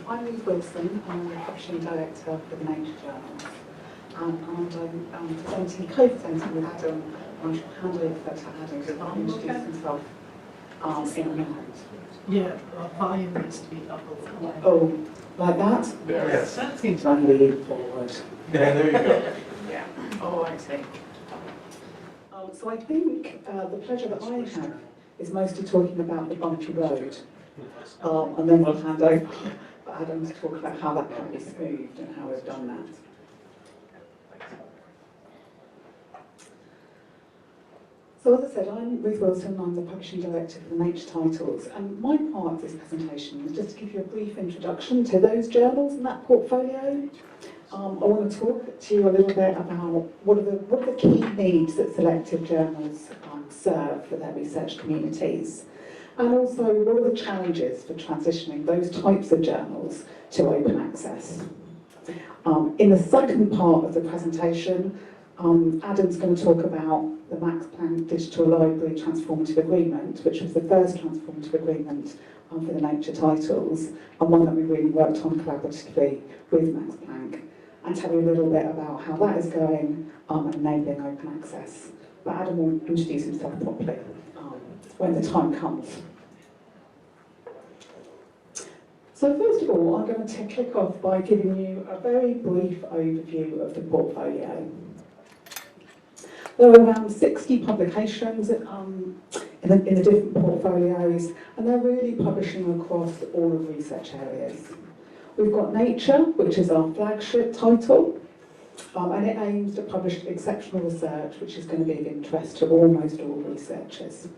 I'm Ruth Wilson, I'm the Publishing Director for the Nature Journals, and I'm co-presenting with Adam, and I shall hand over to Adam to introduce himself in a minute. Yeah, our volume needs to be up a little. Oh, like that? Yes. That seems I lean forward. Yeah, there you go. Yeah. Oh, I see. So I think the pleasure that I have is mostly talking about the bumpy road, and then we'll hand over for Adam to talk about how that can be smoothed and how we've done that. So as I said, I'm Ruth Wilson, I'm the Publishing Director for the Nature Titles, and my part of this presentation is just to give you a brief introduction to those journals and that portfolio. I want to talk to you a little bit about what are the key needs that selective journals serve for their research communities, and also what are the challenges for transitioning those types of journals to open access. In the second part of the presentation, Adam's going to talk about the Max Planck Digital Library Transformative Agreement, which was the first transformative agreement for the Nature titles, and one that we really worked on collaboratively with Max Planck, and tell you a little bit about how that is going and enabling open access. But Adam will introduce himself properly when the time comes. So first of all, I'm going to kick off by giving you a very brief overview of the portfolio. There are around 60 publications in the different portfolios, and they're really publishing across all of research areas. We've got Nature, which is our flagship title, and it aims to publish exceptional research which is going to be of interest to almost all researchers,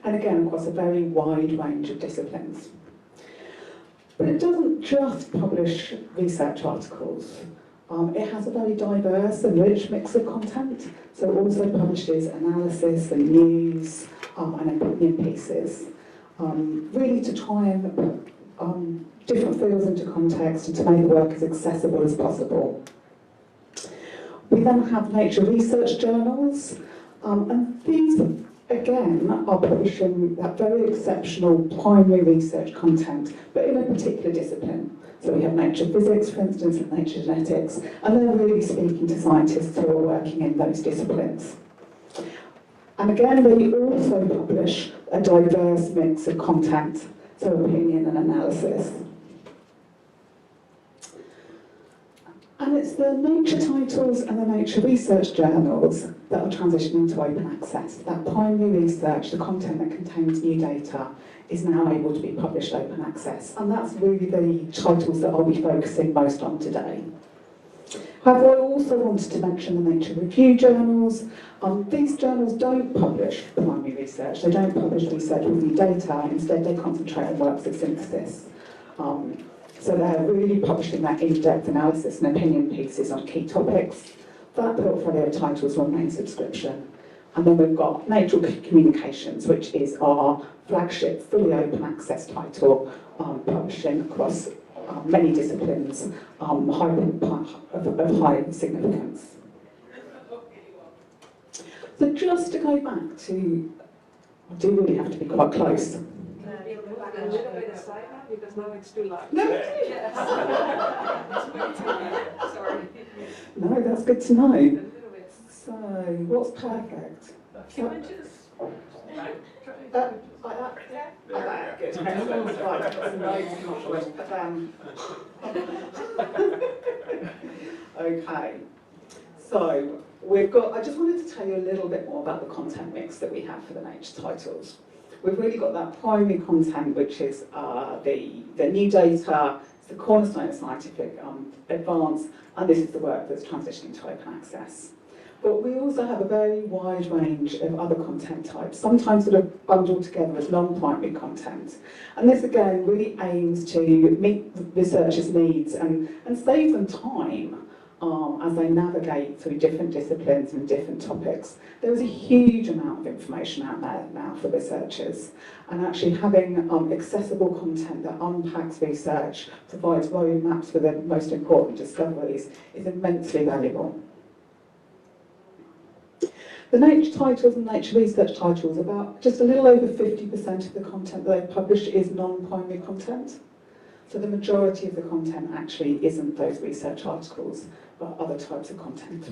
and again across a very wide range of disciplines. But it doesn't just publish research articles. It has a very diverse and rich mix of content, so it also publishes analysis and news and opinion pieces, really to try and put different fields into context and to make the work as accessible as possible. We then have nature research journals, and these again are publishing that very exceptional primary research content, but in a particular discipline. So we have nature physics, for instance, and nature genetics, and they're really speaking to scientists who are working in those disciplines. And again, they also publish a diverse mix of content, so opinion and analysis. And it's the nature titles and the nature research journals that are transitioning to open access. That primary research, the content that contains new data, is now able to be published open access. And that's really the titles that I'll be focusing most on today. However, I also wanted to mention the nature review journals. These journals don't publish primary research, they don't publish research with new data, instead they concentrate on works of synthesis. So they're really publishing that in-depth analysis and opinion pieces on key topics. That portfolio of titles will remain subscription. And then we've got Nature Communications, which is our flagship fully open access title, publishing across many disciplines of high significance. So just to go back to, I do really have to be quite close. A little bit aside now, because now it's too loud. No, Yes. Sorry. no, that's good to know. So, what's perfect? Can I just Like that? Like that? Good. Excellent. Right, I've got some notes Okay. So, we've got, I just wanted to tell you a little bit more about the content mix that we have for the nature titles. We've really got that primary content, which is the new data, it's the cornerstone of scientific advance, and this is the work that's transitioning to open access. But we also have a very wide range of other content types, sometimes sort of bundled together as non-primary content. And this again really aims to meet researchers' needs and save them time as they navigate through different disciplines and different topics. There is a huge amount of information out there now for researchers, and actually having accessible content that unpacks research, provides roadmaps for the most important discoveries, is immensely valuable. The nature titles and nature research titles, about just a little over 50% of the content that they publish is non-primary content. So the majority of the content actually isn't those research articles, but other types of content.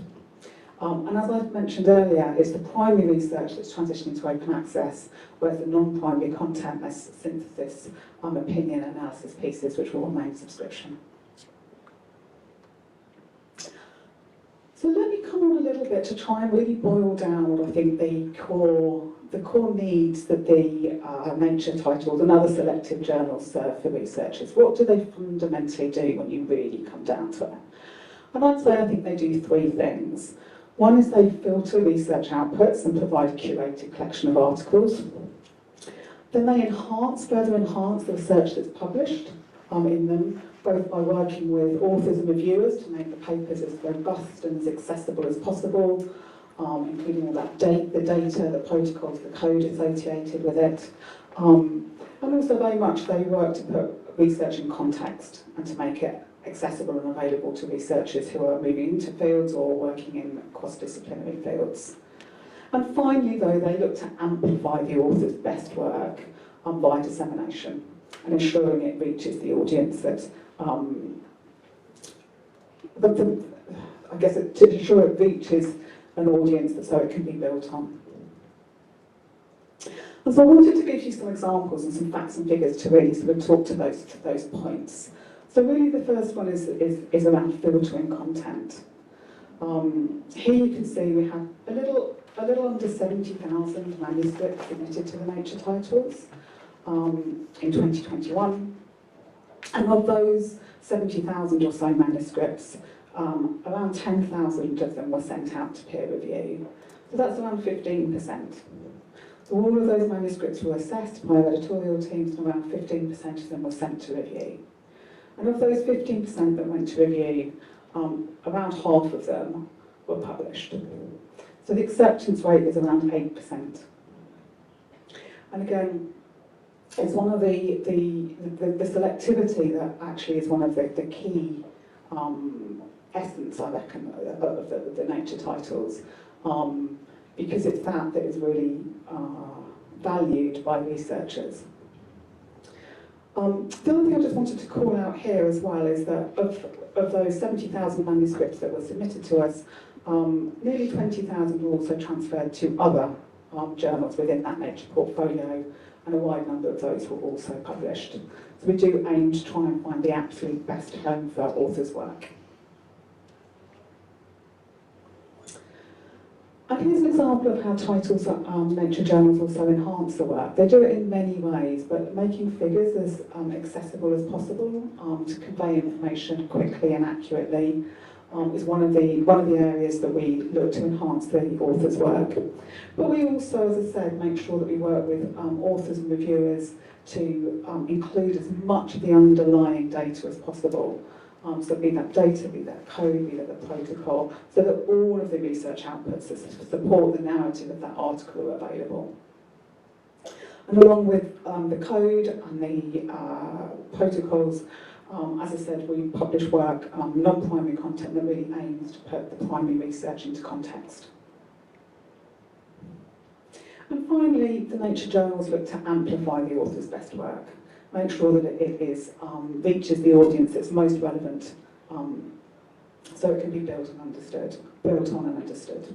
And as I mentioned earlier, it's the primary research that's transitioning to open access, whereas the non-primary content, that's synthesis, opinion, analysis pieces, which will remain subscription. So let me come on a little bit to try and really boil down, I think, the core needs that the Nature titles and other selective journals serve for researchers. What do they fundamentally do when you really come down to it? And I'd say I think they do three things. One is they filter research outputs and provide a curated collection of articles. Then they further enhance the research that's published in them, both by working with authors and reviewers to make the papers as robust and as accessible as possible, including all that the data, the protocols, the code associated with it. And also very much they work to put research in context and to make it accessible and available to researchers who are moving into fields or working in cross-disciplinary fields. And finally, though, they look to amplify the author's best work by dissemination and ensuring it reaches the audience that, I guess, to ensure it reaches an audience so it can be built on. And so I wanted to give you some examples and some facts and figures to really sort of talk to those points. So really the first one is around filtering content. Here you can see we have a little under 70,000 manuscripts submitted to the Nature titles in 2021. And of those 70,000 or so manuscripts, around 10,000 of them were sent out to peer review. So that's around 15%. So all of those manuscripts were assessed by our editorial teams and around 15% of them were sent to review. And of those 15% that went to review, around half of them were published. So the acceptance rate is around 8%. And again, it's one of the selectivity that actually is one of the key essence, I reckon, of the Nature titles, because it's that is really valued by researchers. The other thing I just wanted to call out here as well is that of those 70,000 manuscripts that were submitted to us, nearly 20,000 were also transferred to other journals within that Nature portfolio, and a wide number of those were also published. So we do aim to try and find the absolute best home for authors' work. And here's an example of how titles Nature journals also enhance the work. They do it in many ways, but making figures as accessible as possible to convey information quickly and accurately is one of the areas that we look to enhance the author's work. But we also, as I said, make sure that we work with authors and reviewers to include as much of the underlying data as possible. So be that data, be that code, be that the protocol, so that all of the research outputs that support the narrative of that article are available. And along with the code and the protocols, as I said, we publish work, non-primary content that really aims to put the primary research into context. And finally, the Nature journals look to amplify the author's best work. Make sure that it reaches the audience that's most relevant, so it can be built on and understood.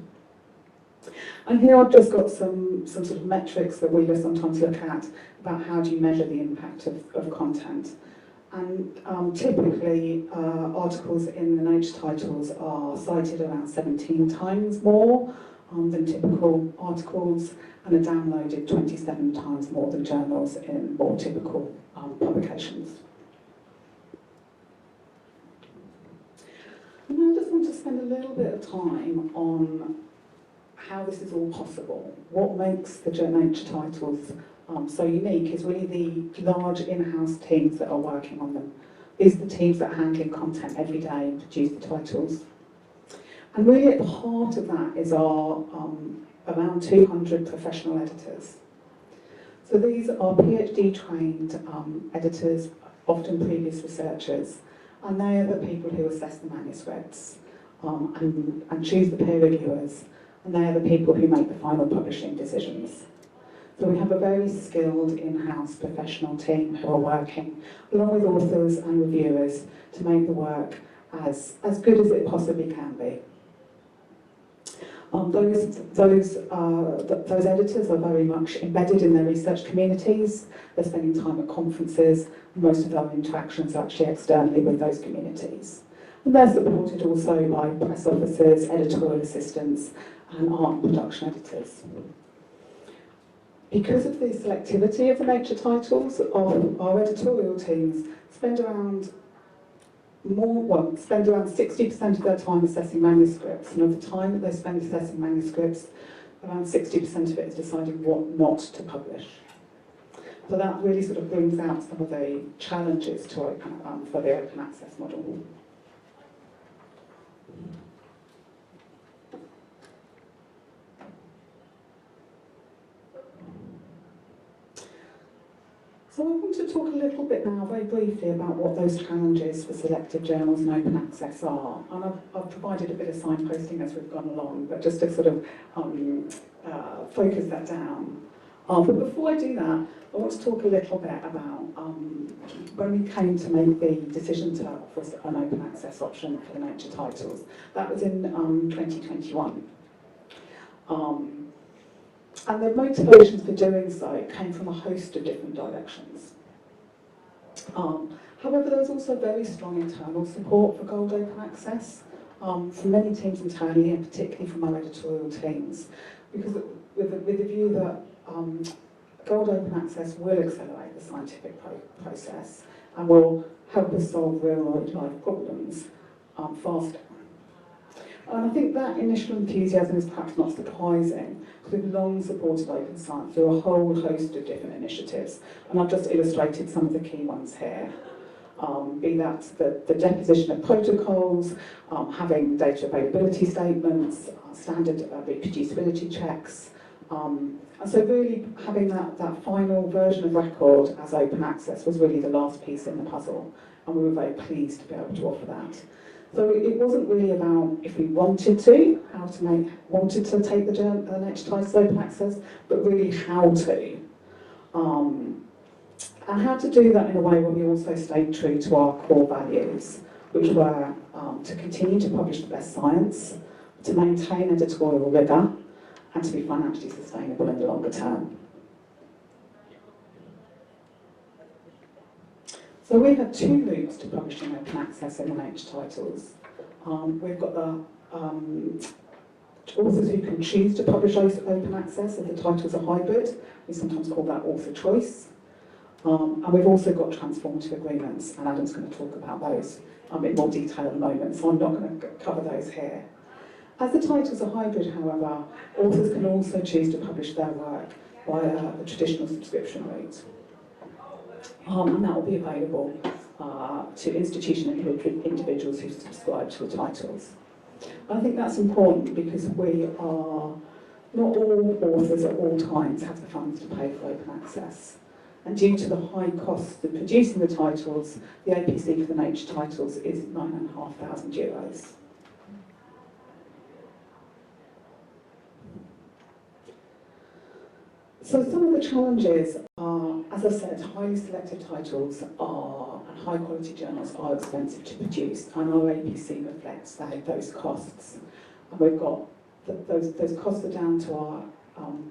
And here I've just got some sort of metrics that we sometimes look at about how do you measure the impact of content. And typically, articles in the Nature titles are cited around 17 times more than typical articles, and are downloaded 27 times more than journals in more typical publications. And now I just want to spend a little bit of time on how this is all possible. What makes the Nature titles so unique is really the large in-house teams that are working on them. These are the teams that are handling content every day and produce the titles. And really at the heart of that is our around 200 professional editors. So these are PhD trained editors, often previous researchers, and they are the people who assess the manuscripts and choose the peer reviewers, and they are the people who make the final publishing decisions. So we have a very skilled in-house professional team who are working along with authors and reviewers to make the work as good as it possibly can be. Those editors are very much embedded in their research communities. They're spending time at conferences. Most of our interactions are actually externally with those communities. And they're supported also by press officers, editorial assistants, and art and production editors. Because of the selectivity of the nature titles, our editorial teams spend around 60% of their time assessing manuscripts, and of the time that they spend assessing manuscripts, around 60% of it is deciding what not to publish. So that really sort of brings out some of the challenges to for the open access model. So I want to talk a little bit now, very briefly, about what those challenges for selective journals and open access are. And I've provided a bit of signposting as we've gone along, but just to sort of focus that down. But before I do that, I want to talk a little bit about when we came to make the decision to offer an open access option for the nature titles. That was in 2021. And the motivations for doing so came from a host of different directions. However, there was also very strong internal support for Gold Open Access from many teams internally, and particularly from our editorial teams, because with the view that Gold Open Access will accelerate the scientific process and will help us solve real-world life problems faster. And I think that initial enthusiasm is perhaps not surprising, because we've long supported open science through a whole host of different initiatives. And I've just illustrated some of the key ones here. Be that the deposition of protocols, having data availability statements, standard reproducibility checks. And so really having that final version of record as open access was really the last piece in the puzzle. And we were very pleased to be able to offer that. So it wasn't really about if we wanted to take the nature titles open access, but really how to. And how to do that in a way where we also stayed true to our core values, which were to continue to publish the best science, to maintain editorial rigour, and to be financially sustainable in the longer term. So we have two routes to publishing open access in the nature titles. We've got the authors who can choose to publish open access if the titles are hybrid. We sometimes call that author choice. And we've also got transformative agreements, and Adam's going to talk about those in more detail in a moment, so I'm not going to cover those here. As the titles are hybrid, however, authors can also choose to publish their work via the traditional subscription route. And that will be available to institutional individuals who subscribe to the titles. I think that's important because not all authors at all times have the funds to pay for open access. And due to the high costs of producing the titles, the APC for the nature titles is €9,500. So some of the challenges are, as I said, highly selective titles and high quality journals are expensive to produce, and our APC reflects those costs. And we've got those costs are down to our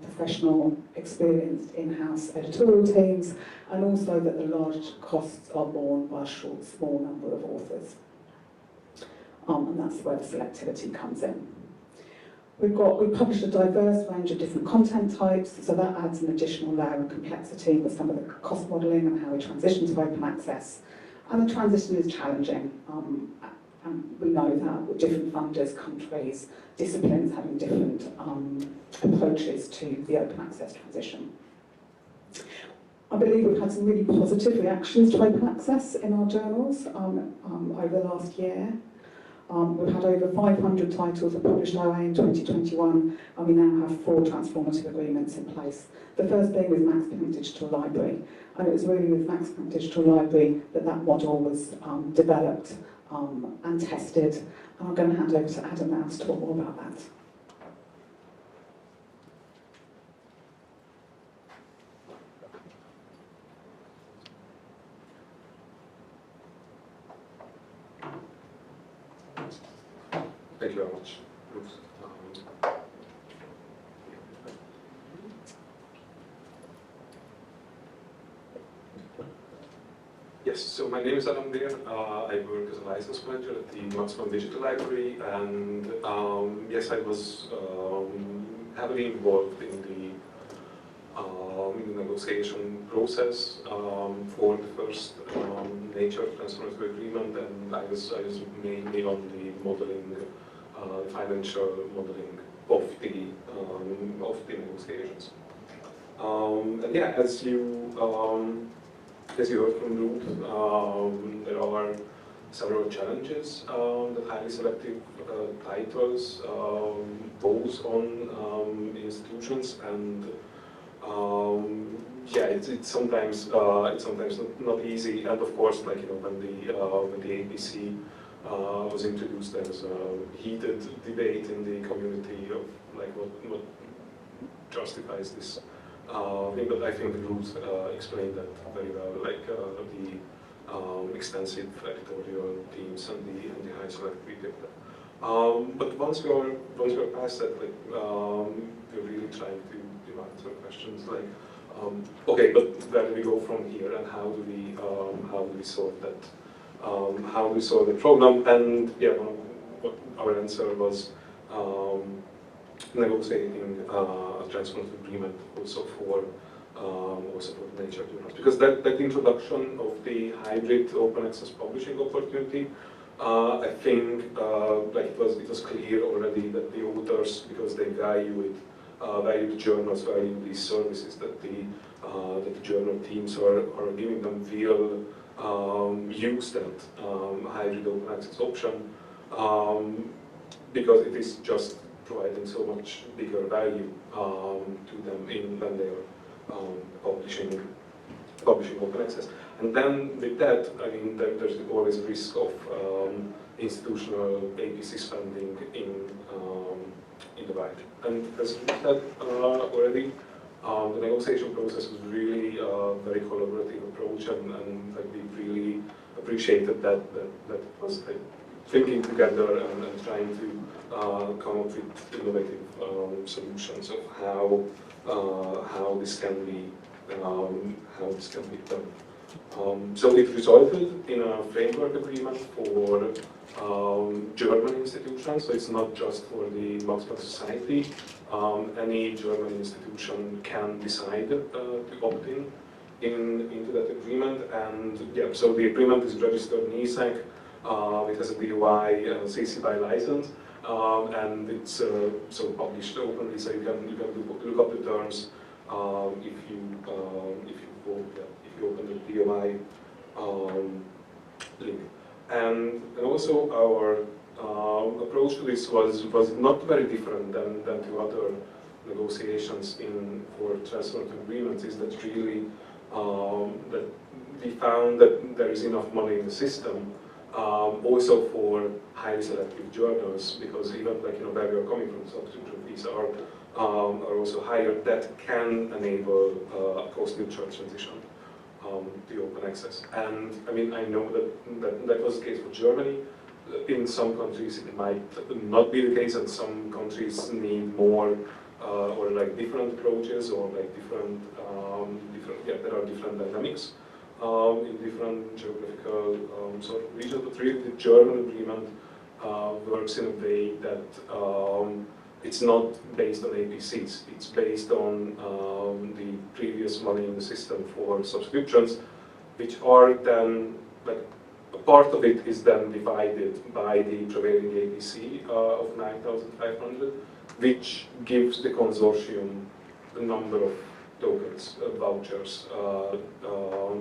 professional, experienced in-house editorial teams, and also that the large costs are borne by a small number of authors. And that's where the selectivity comes in. We've published a diverse range of different content types, so that adds an additional layer of complexity with some of the cost modelling and how we transition to open access. And the transition is challenging. And we know that with different funders, countries, disciplines having different approaches to the open access transition. I believe we've had some really positive reactions to open access in our journals over the last year. We've had over 500 titles published our way in 2021, and we now have 4 transformative agreements in place. The first being with Max Planck Digital Library, and it was really with Max Planck Digital Library that model was developed and tested. And I'm going to hand over to Adam now to talk more about that. Thank you very much. Yes, so my name is Adam Beer. I work as a license manager at the Maximum Digital Library, and yes, I was heavily involved in the negotiation process for the first nature transformative agreement, and I was mainly on the modeling, financial modeling of the negotiations. And yeah, as you heard from Ruth, there are several challenges that highly selective titles pose on institutions, and yeah, it's sometimes not easy. And of course, like when the APC was introduced, there was a heated debate in the community of like what justifies this thing. But I think Ruth explained that very well, like the extensive editorial teams and the high selectivity. But once you're past that, like you're really trying to answer questions like, okay, but where do we go from here, and how do we solve that? How do we solve the problem? And yeah, what our answer was negotiating a transformative agreement also for the nature journals, because that introduction of the hybrid open access publishing opportunity, I think like it was clear already that the authors, because they value it, value the journals, value these services that the journal teams are giving them, will use that hybrid open access option because it is just providing so much bigger value to them when they are publishing open access. And then with that, I mean, there's always a risk of institutional APC spending in the right. And as we said already, the negotiation process was really a very collaborative approach, and like we really appreciated that was like, thinking together and trying to come up with innovative solutions of how this can be done. So it resulted in a framework agreement for German institutions, so it's not just for the Max Planck Society. Any German institution can decide to opt into that agreement, and yeah, so the agreement is registered in ESAC. It has a DOI CC BY license, and it's so published openly, so you can look up the terms if you open the DOI link. And also our approach to this was not very different than to other negotiations for transformative agreements. Is that really that we found that there is enough money in the system. Also for highly selective journals, because even like where we are coming from, subscription fees are also higher. That can enable a cost-neutral transition to open access. And I mean, I know that was the case for Germany. In some countries, it might not be the case, and some countries need more or like different approaches, or like different there are different dynamics. In different geographical sort of regions, but really the German agreement works in a way that it's not based on APCs. It's based on the previous money in the system for subscriptions, which are then, like, a part of it is then divided by the prevailing APC of 9,500, which gives the consortium the number of tokens, vouchers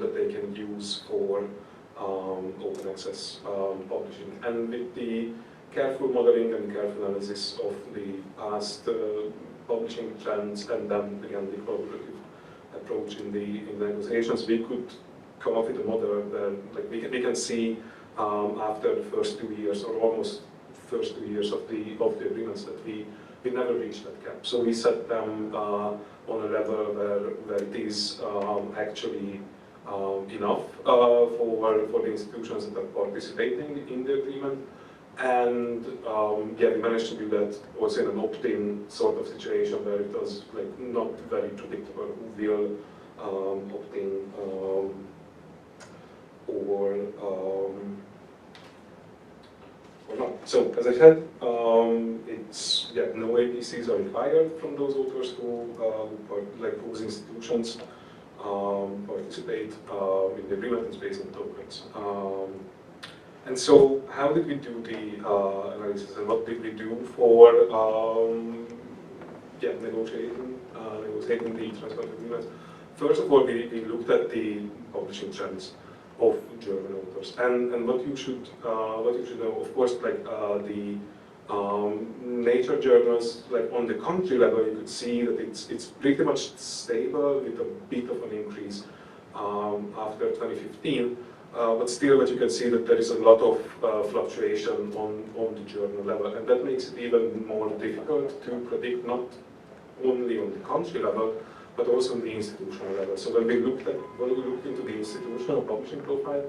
that they can use for open access publishing. And with the careful modeling and careful analysis of the past publishing trends, and then again the collaborative approach in the negotiations, we could come up with a model where like we can see after the first 2 years, or almost first 2 years of the agreements, that we never reached that cap. So we set them on a level where it is actually enough for the institutions that are participating in the agreement, And yeah, we managed to do that also in an opt-in sort of situation where it was like not very predictable who will opt in or not. So as I said, it's yeah, no APCs are required from those authors who like whose institutions participate in the agreement and space and tokens. And so, how did we do the analysis, and what did we do for yeah, negotiating the transport agreements? First of all, we looked at the publishing trends of German authors, and what you should know, of course, like the nature journals, like on the country level, you could see that it's pretty much stable with a bit of an increase after 2015. But still, what you can see that there is a lot of fluctuation on the journal level, and that makes it even more difficult to predict, not only on the country level, but also on the institutional level. So when we looked into the institutional publishing profile,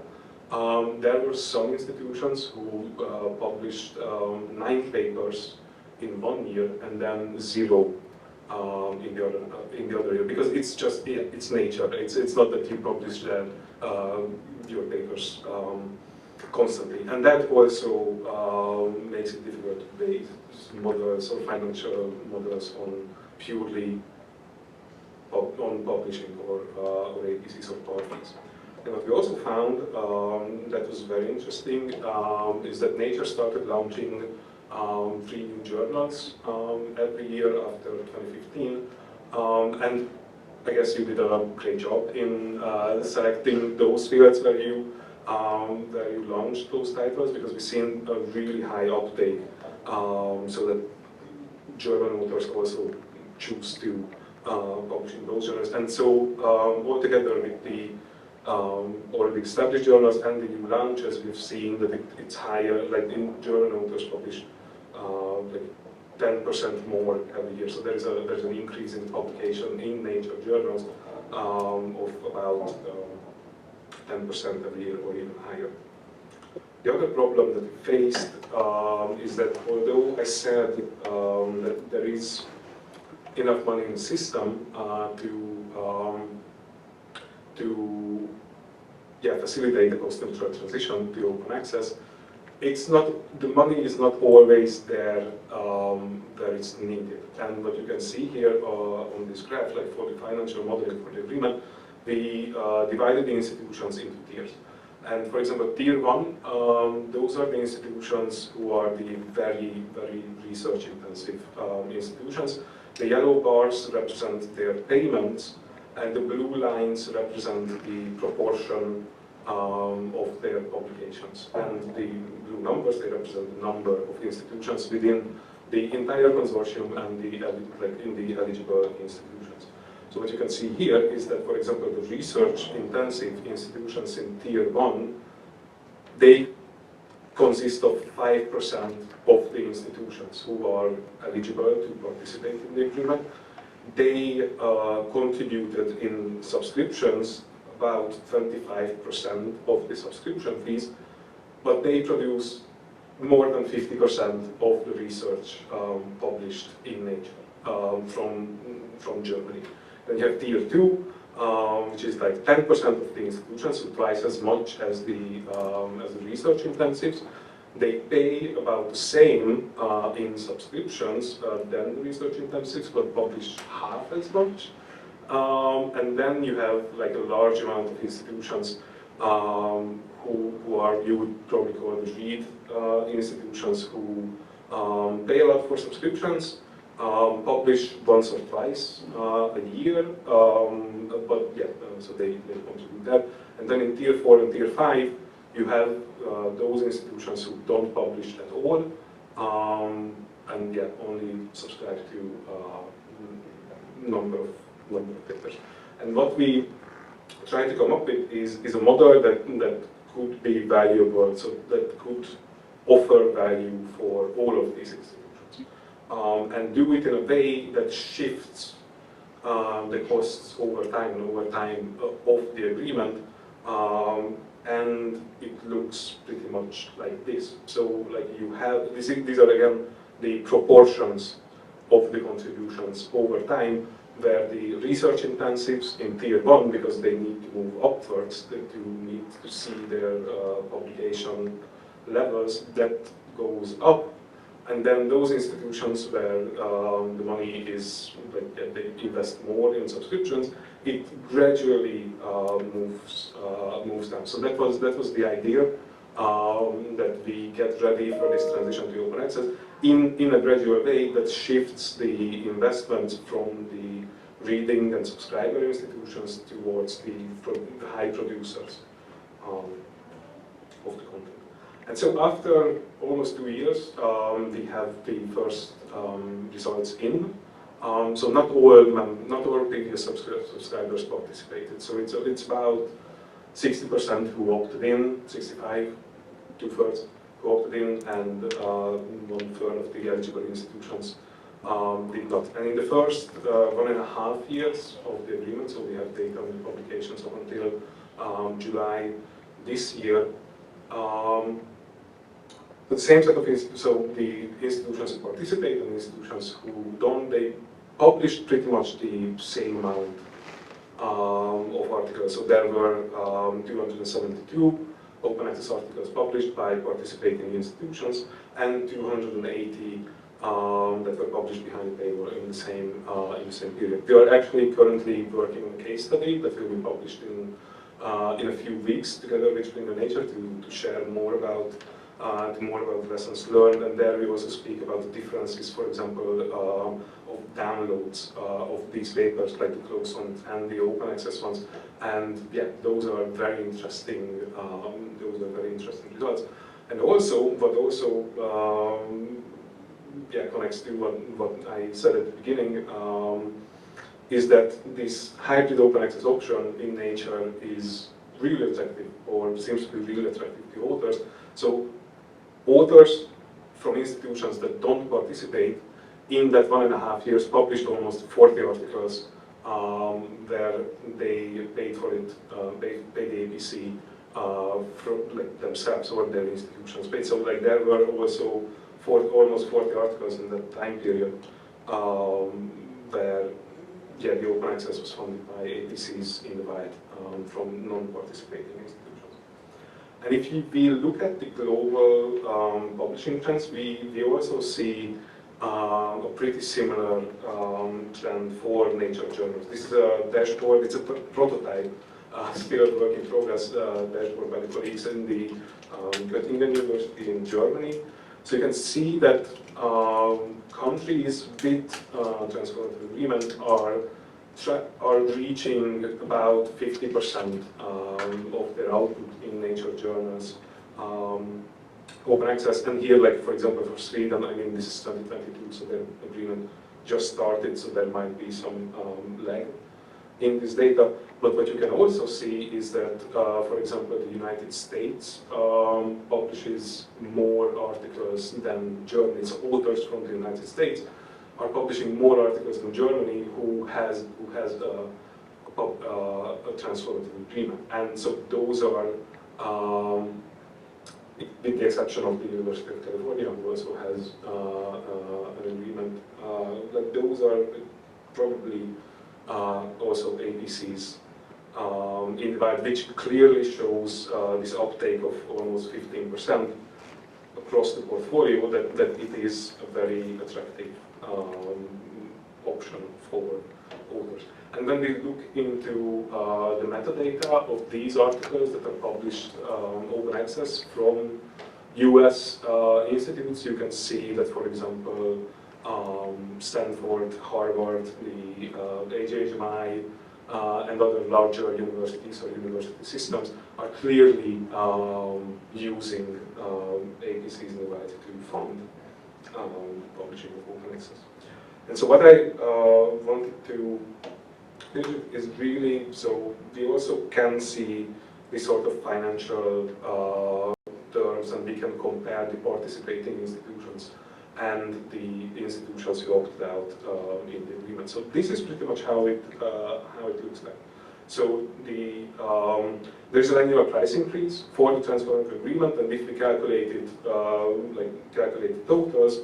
there were some institutions who published 9 papers in 1 year and then 0 in the other year, because it's just it's nature. It's not that you publish your papers constantly, and that also makes it difficult to base models or financial models on purely on publishing or APCs or parties. And what we also found that was very interesting is that Nature started launching 3 new journals every year after 2015, and I guess you did a great job in selecting those fields where you launched those titles, because we've seen a really high uptake, so that German authors also choose to publish in those journals. And so altogether with the already established journals and the new launches, we've seen that it's higher, like in German authors publish like 10% more every year. So there's an increase in publication in Nature journals of about 10% every year or even higher. The other problem that we faced is that although I said that there is enough money in the system to facilitate the cost-neutral transition to open access, it's not, the money is not always there where it's needed. And what you can see here on this graph, like for the financial modeling for the agreement, we divided the institutions into tiers. And for example, tier 1, those are the institutions who are the very, very research-intensive institutions. The yellow bars represent their payments, and the blue lines represent the proportion of their publications. And the blue numbers, they represent the number of institutions within the entire consortium and in the eligible institutions. So what you can see here is that, for example, the research-intensive institutions in Tier 1, they consist of 5% of the institutions who are eligible to participate in the agreement. They contributed in subscriptions about 25% of the subscription fees, but they produce more than 50% of the research published in Nature from Germany. Then you have Tier 2, which is like 10% of the institutions, so twice as much as the research intensives. They pay about the same in subscriptions than the research intensives, but publish half as much. And then you have like a large amount of institutions who are, you would probably call the read institutions, who pay a lot for subscriptions, publish once or twice a year, but yeah, so they contribute that. And then in Tier 4 and Tier 5, you have those institutions who don't publish at all, and yeah, only subscribe to number of papers. And what we try to come up with is a model that could be valuable, so that could offer value for all of these institutions, and do it in a way that shifts the costs over time of the agreement and it looks pretty much like this. So like you have, these are again the proportions of the contributions over time, where the research intensives in tier 1, because they need to move upwards to need to see their publication levels, that goes up. And then those institutions where the money is, like, they invest more in subscriptions, it gradually moves down. So that was the idea, that we get ready for this transition to open access in a gradual way that shifts the investments from the reading and subscriber institutions towards the high producers of the content. And so after almost 2 years, we have the first results in. So not all previous subscribers participated. So it's about 60% who opted in, 65, 2/3 who opted in, and 1/3 of the eligible institutions did not. And in the first 1.5 years of the agreement, so we have data on the publications up until July this year, the same set of institutions, so the institutions who participate and the institutions who don't, they published pretty much the same amount of articles. So there were 272 open access articles published by participating institutions and 280 that were published behind the paywall in the same period. We are actually currently working on a case study that will be published in a few weeks together with Springer Nature to share more about lessons learned, and there we also speak about the differences, for example, of downloads of these papers, like the closed ones and the open access ones, and yeah, those are very interesting. Those are very interesting results, and also, what also connects to what I said at the beginning, is that this hybrid open access option in Nature is really attractive, or seems to be really attractive to authors. So authors from institutions that don't participate in that 1.5 years published almost 40 articles where they paid for it, paid the APC from like themselves or their institutions paid. So like there were also almost 40 articles in that time period where the open access was funded by APCs in the wild from non-participating institutions. And if we look at the global publishing trends, we also see a pretty similar trend for Nature journals. This is a dashboard, it's a prototype, still a work in progress dashboard by the colleagues in the Göttingen University in Germany. So you can see that countries with transformative agreement are reaching about 50% of their output in Nature journals open access. And here, like for example, for Sweden, I mean, this is 2022, so their agreement just started, so there might be some lag in this data. But what you can also see is that, for example, the United States publishes more articles than Germany. So authors from the United States are publishing more articles than Germany, who has a transformative agreement. And so those are, with the exception of the University of California, who also has an agreement, like those are probably also APCs in the wild, which clearly shows this uptake of almost 15% across the portfolio, that it is a very attractive option for authors. And when we look into the metadata of these articles that are published open access from US institutes, you can see that, for example, Stanford, Harvard, the HHMI, and other larger universities or university systems are clearly using APCs in the way to fund publishing of open access. And so what I wanted to do is really, so we also can see this sort of financial terms, and we can compare the participating institutions and the institutions who opted out in the agreement. So this is pretty much how it looks like. So there's an annual price increase for the transformative agreement, and if we calculate it, calculate the totals,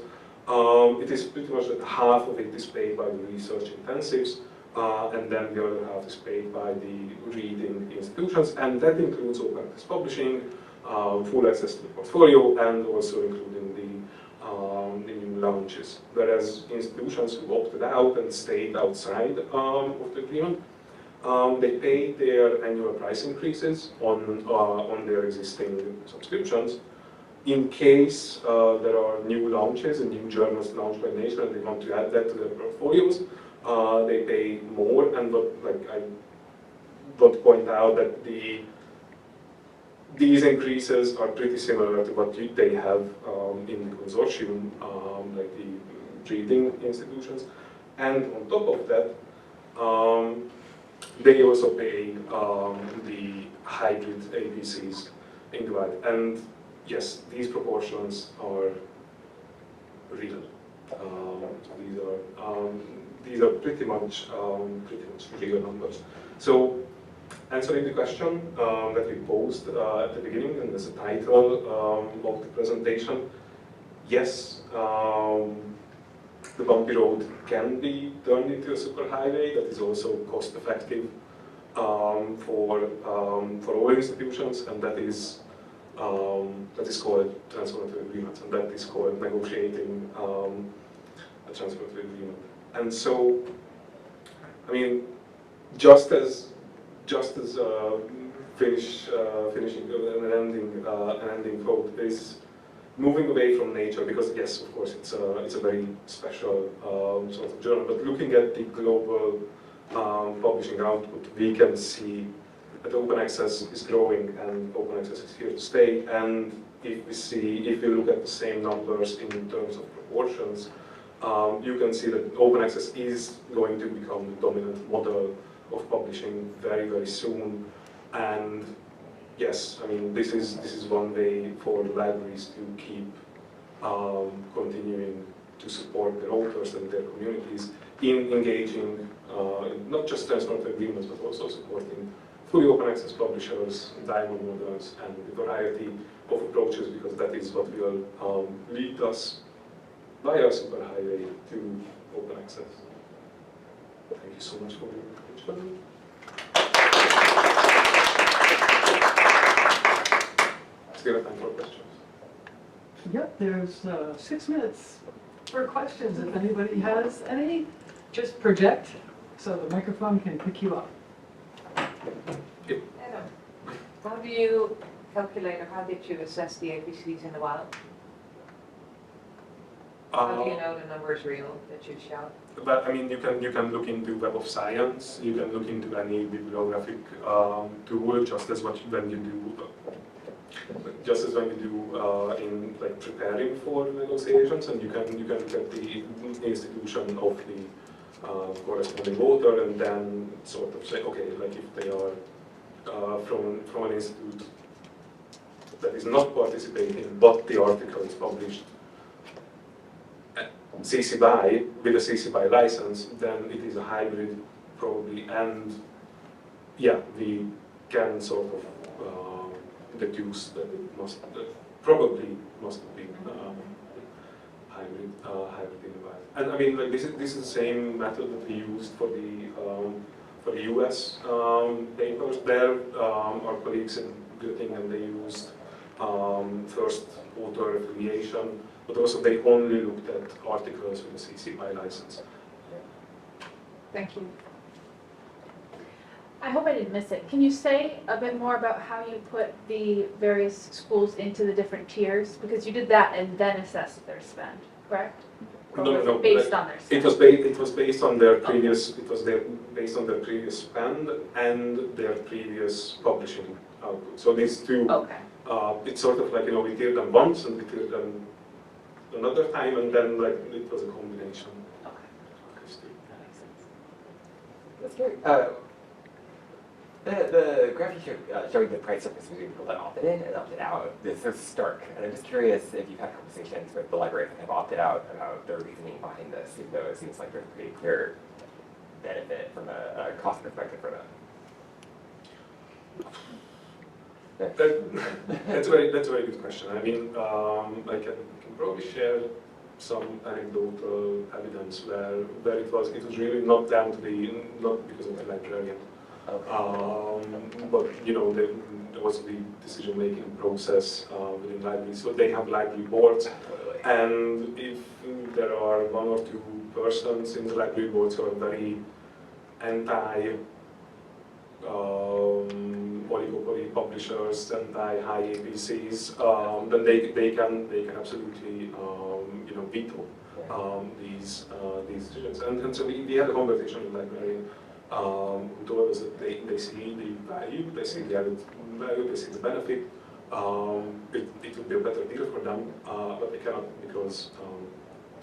it is pretty much that half of it is paid by the research intensives, and then the other half is paid by the reading institutions, and that includes open access publishing, full access to the portfolio, and also including the new launches. Whereas institutions who opted out and stayed outside of the agreement, they pay their annual price increases on their existing subscriptions. In case there are new launches and new journals launched by nature and they want to add that to their portfolios, they pay more. And I want to point out that these increases are pretty similar to what they have in the consortium, like the reading institutions. And on top of that, they also pay the hybrid APCs in the wild. And yes, these proportions are real. These are pretty much real numbers. So, answering the question that we posed at the beginning, and as a title of the presentation, yes, the bumpy road can be turned into a superhighway that is also cost-effective for all institutions, and that is called transformative agreements, and that is called negotiating a transformative agreement. And so, I mean, just as finishing an ending quote is moving away from nature, because yes, of course, it's a very special sort of journal. But looking at the global publishing output, we can see that open access is growing and open access is here to stay. And if we look at the same numbers in terms of proportions, you can see that open access is going to become the dominant model of publishing very, very soon. And yes, I mean, this is one way for libraries to keep continuing to support their authors and their communities in engaging in not just transformative agreements, but also supporting fully open access publishers, diamond models, and a variety of approaches, because that is what will lead us via superhighway to open access. Thank you so much for your attention. Still have time for questions. Yep, there's 6 minutes for questions. If anybody has any, just project so the microphone can pick you up. Yep. How do you calculate, or how did you assess the APCs in the wild? How do you know the number is real that you shout? But I mean, you can look into Web of Science. You can look into any bibliographic tool, just as when you do in like preparing for negotiations, and you can look at the institution of the corresponding author, and then sort of say, okay, like if they are from an institute that is not participating, but the article is published CC BY with a CC BY license, then it is a hybrid probably, and yeah, we can sort of deduce that it probably must have been hybrid in the wild. And I mean, like this is the same method that we used for the US papers. There, our colleagues in Göttingen, they used first author affiliation, but also they only looked at articles with a CC BY license. Thank you. I hope I didn't miss it. Can you say a bit more about how you put the various schools into the different tiers? Because you did that and then assessed their spend, correct? Or was it based on their spend? It was based on their previous. It was based on their previous spend and their previous publishing output. So these two. Okay. It's sort of like, you know, we tiered them once and we tiered them another time, and then like it was a combination. Okay. That makes sense. That's great. The graph you showed showing the price surface between people that opted in and opted out is so stark. And I'm just curious if you've had conversations with the libraries that have opted out about their reasoning behind this, even though it seems like there's a pretty clear benefit from a cost perspective for them. That's a very good question. I mean, I can probably share some anecdotal evidence where it was really not down to not because of the librarian, but you know there was the decision-making process within libraries. So they have library boards, and if there are one or two persons in the library boards who are very anti oligopoly publishers, anti-high APCs, then they can absolutely you know veto these decisions. And so we had a conversation with the librarian who told us that they see the value, they see the added value, they see the benefit. It would be a better deal for them, but they cannot because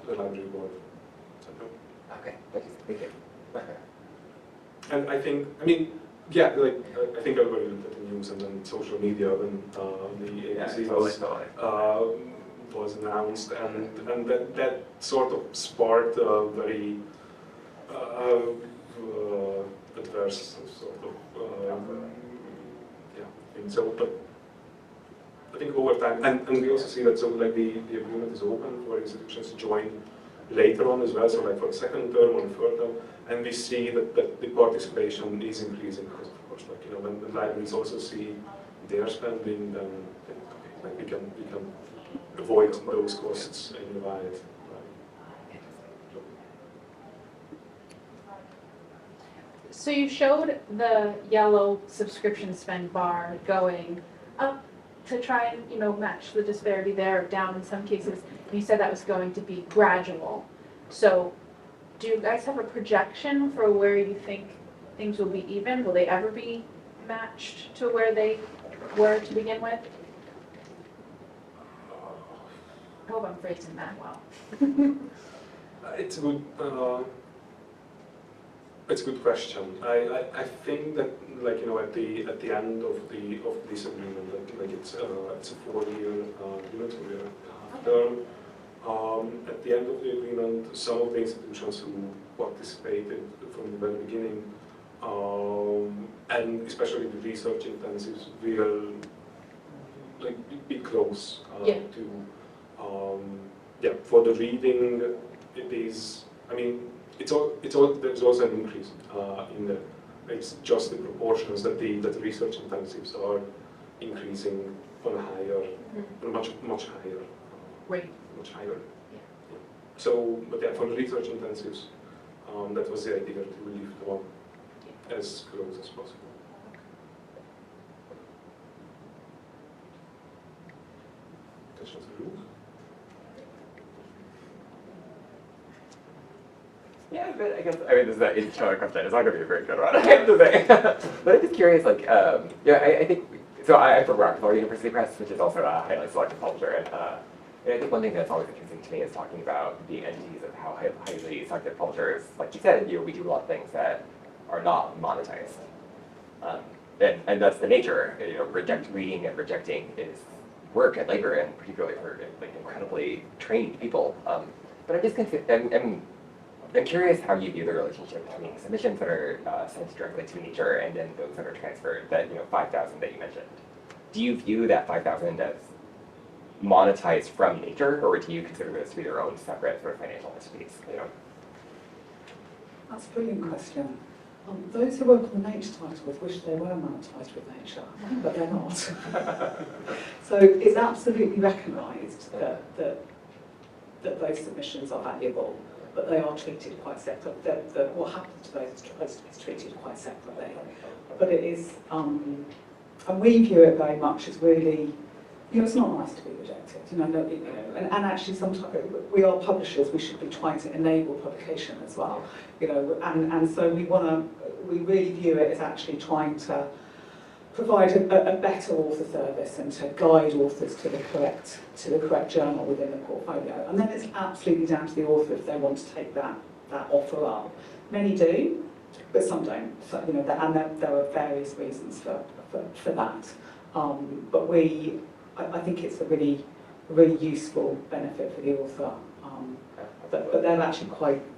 the library board said no. Okay, thank you. And I think, I mean, yeah, like I think everybody looked at the news and then social media when the APC was announced, and that sort of sparked a very adverse sort of yeah thing. So, but I think over time, and we also see that so like the agreement is open for institutions to join later on as well. So like for the second term or the third term. And we see that the participation is increasing because, of course, like when the libraries also see their spending, then like we can avoid those costs in the while. So you showed the yellow subscription spend bar going up to try and match the disparity there, or down in some cases. And you said that was going to be gradual. So do you guys have a projection for where you think things will be even? Will they ever be matched to where they were to begin with? I hope I'm phrasing that well. It's a good question. I think that like at the end of this agreement, that like it's a 4-year agreement, 4-year term. At the end of the agreement, some of the institutions who participated from the very beginning, and especially the research intensives, will like be close to. For the reading, it is. I mean, there's also an increase in the. It's just the proportions that the research intensives are increasing on a higher, on a much higher. Right. Much higher. Yeah. So, but yeah, for the research intensives, that was the idea to leave the one as close as possible. Questions for Luke? Yeah, but I guess, this is an intro question. It's not going to be a very good one, I have to say. But I'm just curious, like, I think, so I'm from Rockefeller University Press, which is also a highly selective publisher, and I think one thing that's always interesting to me is talking about the entities of how highly selective publishers, like you said, we do a lot of things that are not monetized. And that's the nature, reading and rejecting is work and labor, and particularly for like incredibly trained people. But I'm just I'm curious how you view the relationship between submissions that are sent directly to Nature and then those that are transferred, that 5,000 that you mentioned. Do you view that 5,000 as monetized from Nature, or do you consider those to be their own separate sort of financial entities? That's a brilliant question. Those who work on the Nature titles wish they were monetized with Nature, but they're not. So it's absolutely recognised that those submissions are valuable, but they are treated quite separately. What happens to those is treated quite separately. But it is, and we view it very much as really, it's not nice to be rejected, and actually sometimes we are publishers, we should be trying to enable publication as well, and so we really view it as actually trying to provide a better author service and to guide authors to the correct journal within the portfolio. And then it's absolutely down to the author if they want to take that offer up. Many do, but some don't. So, and there are various reasons for that. But I think it's a really useful benefit for the author. But they're actually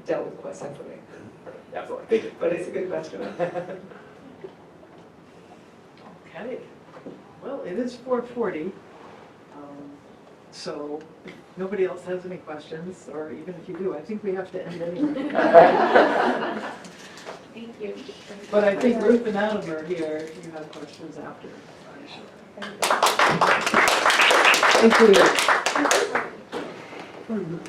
dealt with quite separately. Absolutely. Thank you. But it's a good question. Okay, well, it is 4:40. So if nobody else has any questions, or even if you do, I think we have to end anyway. Thank you. But I think Ruth and Adam are here if you have questions after. I'm sure. Thank you.